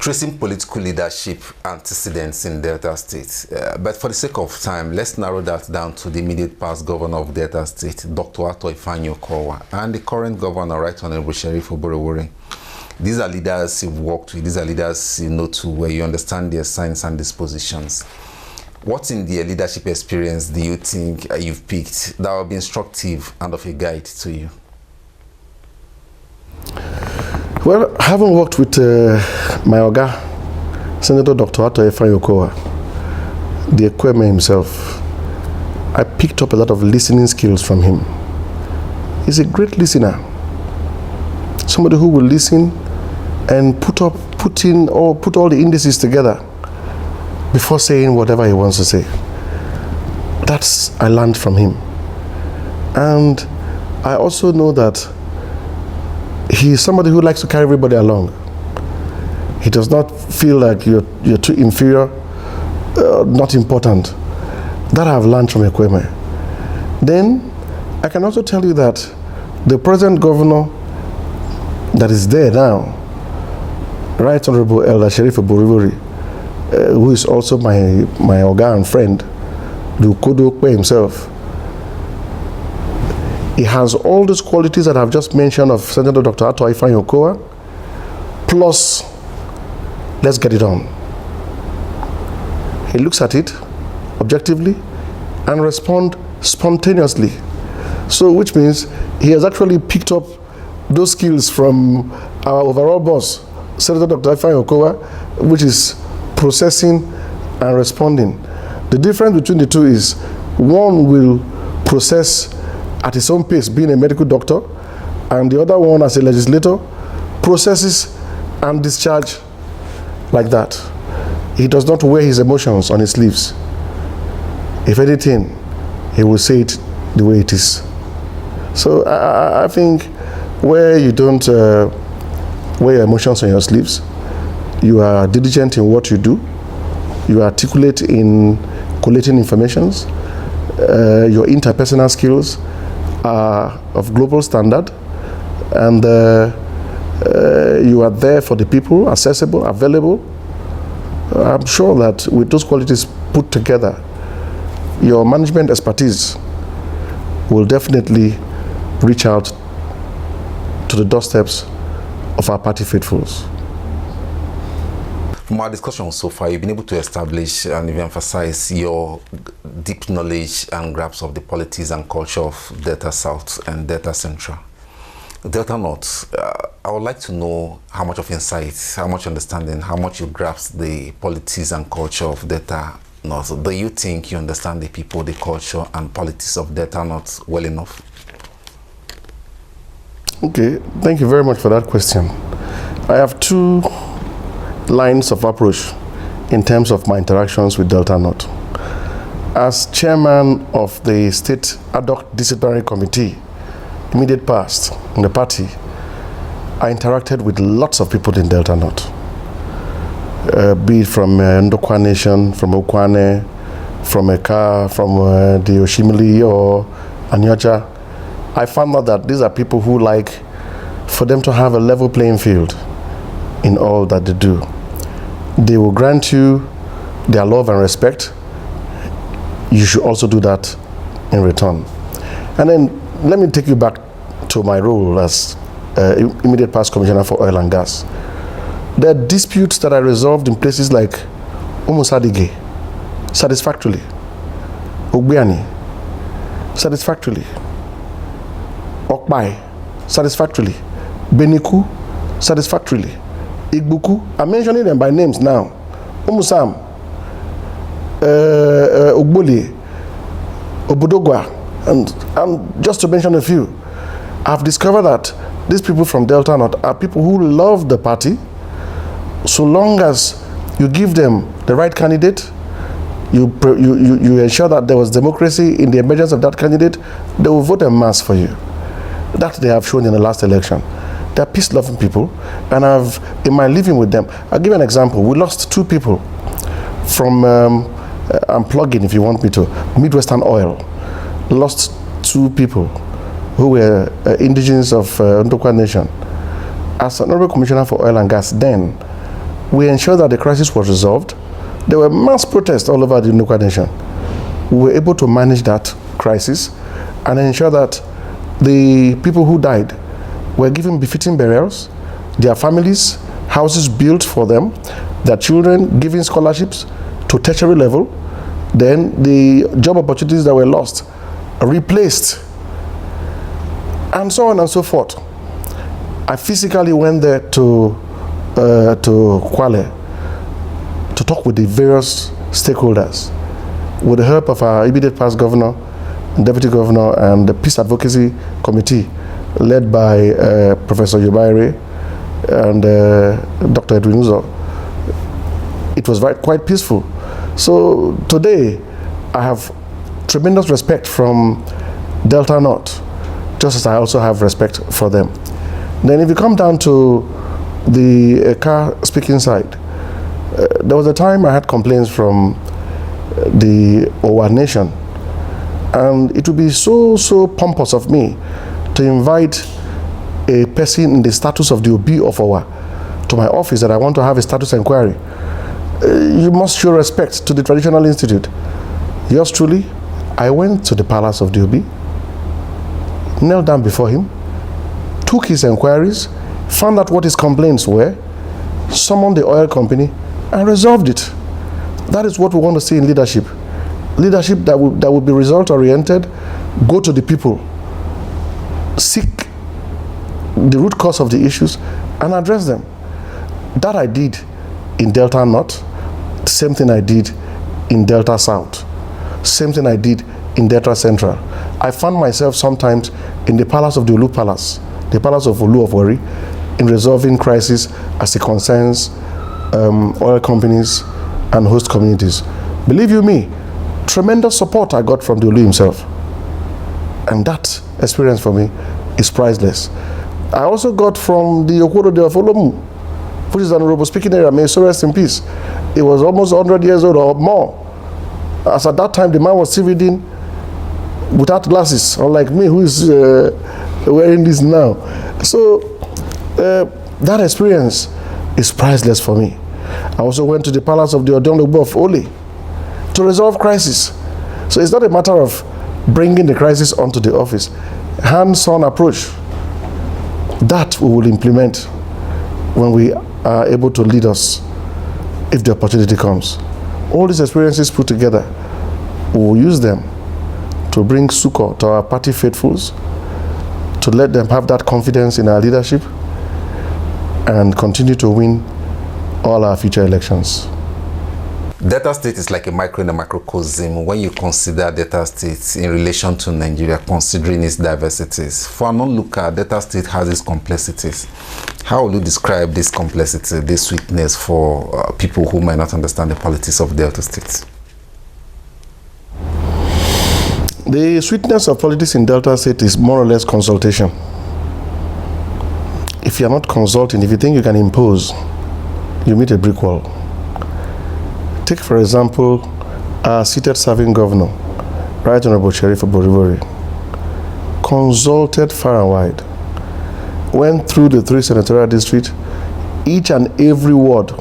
tracing political leadership antecedents in Delta State. But for the sake of time, let's narrow that down to the immediate past governor of Delta State, Dr. Okowa, and the current governor, Right Honorable Sheriff Oborevwori. These are leaders you've worked with, these are leaders you know too, where you understand their signs and dispositions. What in their leadership experience do you think you've picked that will be instructive and of a guide to you? Well, having worked with my Oga, Senator Dr. Okowa, the Ekweme himself, I picked up a lot of listening skills from him. He's a great listener. Somebody who will listen and put all the indices together before saying whatever he wants to say. That's I learned from him. And I also know that he is somebody who likes to carry everybody along. He does not feel like you're too inferior, not important. That I've learned from Ekweme. Then I can also tell you that the present governor that is there now, Right Honorable Elder Sheriff Oborevwori, who is also my Oga and friend, the Okowa himself, he has all those qualities that I've just mentioned of Senator Dr. Okowa, plus let's get it on. He looks at it objectively and responds spontaneously. So which means he has actually picked up those skills from our overall boss, Senator Dr. Okowa, which is processing and responding. The difference between the two is one will process at his own pace, being a medical doctor, and the other one, as a legislator, processes and discharge like that. He does not wear his emotions on his sleeves. If anything, he will say it the way it is. So I think where you don't wear your emotions on your sleeves, you are diligent in what you do, you are articulate in collating informations, your interpersonal skills are of global standard, and you are there for the people, accessible, available. I'm sure that with those qualities put together, your management expertise will definitely reach out to the doorsteps of our party faithfuls. From our discussion so far, you've been able to establish and even emphasize your deep knowledge and grasp of the politics and culture of Delta South and Delta Central. Delta North, I would like to know how much of insight, how much understanding, how much you grasp the politics and culture of Delta North. Do you think you understand the people, the culture and politics of Delta North well enough? Okay, thank you very much for that question. I have two lines of approach in terms of my interactions with Delta North. As chairman of the State Ad hoc Disciplinary Committee, immediate past in the party, I interacted with lots of people in Delta North, be it from Ndokwa Nation, from Okwane, from Eka, from the Oshimili or Anyocha. I found out that these are people who like for them to have a level playing field in all that they do. They will grant you their love and respect. You should also do that in return. And then let me take you back to my role as immediate past commissioner for oil and gas. There are disputes that are resolved in places like Umusadige, satisfactorily, Ogbeani, satisfactorily, Okbai, satisfactorily, Beniku, satisfactorily, Igbuku. I'm mentioning them by names now. Umusam, Ogboli, Obodogwa, and just to mention a few. I've discovered that these people from Delta North are people who love the party, so long as you give them the right candidate, you ensure that there was democracy in the emergence of that candidate, they will vote en masse for you. That they have shown in the last election. They're peace-loving people, and in my living with them, I'll give you an example. We lost two people from, I'm plugging if you want me to, Midwestern Oil. Lost two people who were indigenous of Ndokwa Nation. As Honorable Commissioner for Oil and Gas then, We ensured that the crisis was resolved. There were mass protests all over the Nuka Nation. We were able to manage that crisis and ensure that the people who died were given befitting burials, their families, houses built for them, their children given scholarships to tertiary level, then the job opportunities that were lost replaced, and so on and so forth. I physically went there to Kwale to talk with the various stakeholders with the help of our immediate past governor, deputy governor, and the peace advocacy committee led by Professor Yubaire and Dr. Edwin Uzo. It was quite peaceful. So today, I have tremendous respect from Delta North, just as I also have respect for them. Then if you come down to the car speaking side, there was a time I had complaints from the Owa Nation, and it would be so pompous of me to invite a person in the status of the Obi of Owa to my office that I want to have a status inquiry. You must show respect to the traditional institute. Yours truly, I went to the palace of the Obi, knelt down before him, took his inquiries, found out what his complaints were, summoned the oil company, and resolved it. That is what we want to see in leadership. Leadership that will be result-oriented, go to the people, seek the root cause of the issues, and address them. That I did in Delta North, same thing I did in Delta South, same thing I did in Delta Central. I found myself sometimes in the palace of the Olu Palace, the palace of Oborevwori, in resolving crisis as it concerns oil companies and host communities. Believe you me, tremendous support I got from the Olu himself. And that experience for me is priceless. I also got from the Okowa of Olomu, which is an Urhobo speaking area, may so rest in peace. It was almost 100 years old or more. As at that time, the man was still reading without glasses, unlike me, who is wearing this now. So that experience is priceless for me. I also went to the palace of the Odonogbo of Ole to resolve crisis. So it's not a matter of bringing the crisis onto the office. Hands-on approach, that we will implement when we are able to lead us if the opportunity comes. All these experiences put together, we will use them to bring succor to our party faithfuls, to let them have that confidence in our leadership, and continue to win all our future elections. Delta State is like a micro and a macrocosm when you consider Delta State in relation to Nigeria, considering its diversities. For an onlooker, Delta State has its complexities. How will you describe this complexity, this sweetness for people who might not understand the politics of Delta State? The sweetness of politics in Delta State is more or less consultation. If you are not consulting, if you think you can impose, you meet a brick wall. Take, for example, our seated serving governor, Right Honorable Sheriff Oborevwori, consulted far and wide, went through the 3 senatorial districts, each and every ward,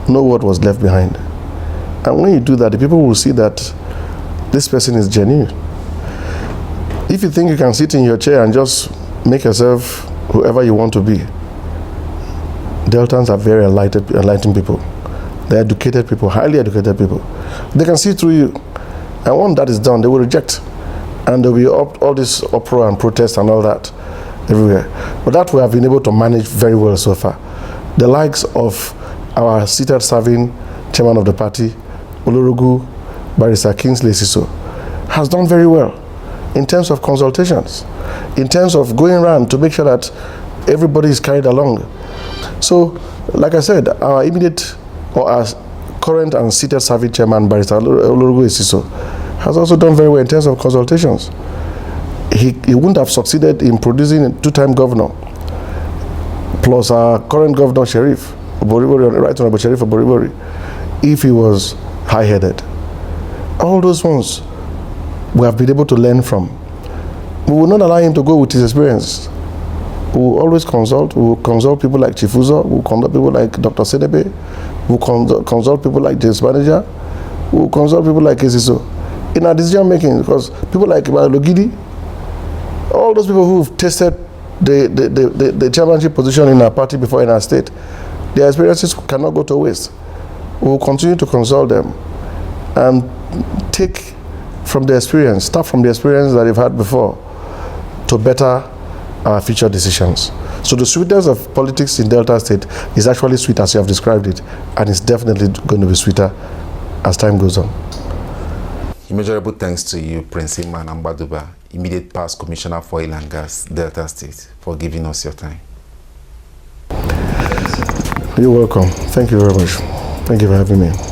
no word was left behind. And when you do that, the people will see that this person is genuine. If you think you can sit in your chair and just make yourself whoever you want to be, Deltans are very enlightened people. They're educated people, highly educated people. They can see through you. And when that is done, they will reject. And there will be all this uproar and protest and all that everywhere. But that we have been able to manage very well so far. The likes of our seated serving chairman of the party, Olurugu Barrister Kingsley Siso, has done very well in terms of consultations, in terms of going around to make sure that everybody is carried along. So, like I said, our immediate or our current and seated serving chairman, Barrister Olurugu Siso, has also done very well in terms of consultations. He wouldn't have succeeded in producing a 2-time governor, plus our current governor, Sheriff Oborevwori, Right Honorable Sheriff Oborevwori, if he was high-headed. All those ones we have been able to learn from. We will not allow him to go with his experience. We will always consult. We will consult people like Chifuzo. We will consult people like Dr. Senebe. We will consult people like James Manager. We will consult people like Esiso in our decision making, because people like Logidi, all those people who've tested the chairmanship position in our party before in our state, their experiences cannot go to waste. We will continue to consult them and take from the experience, start from the experience that they've had before to better our future decisions. So the sweetness of politics in Delta State is actually sweet as you have described it, and it's definitely going to be sweeter as time goes on. Immeasurable thanks to you, Prince Iman Amgbaduba, immediate past Commissioner for Oil and Gas, Delta State, for giving us your time. You're welcome. Thank you very much. Thank you for having me.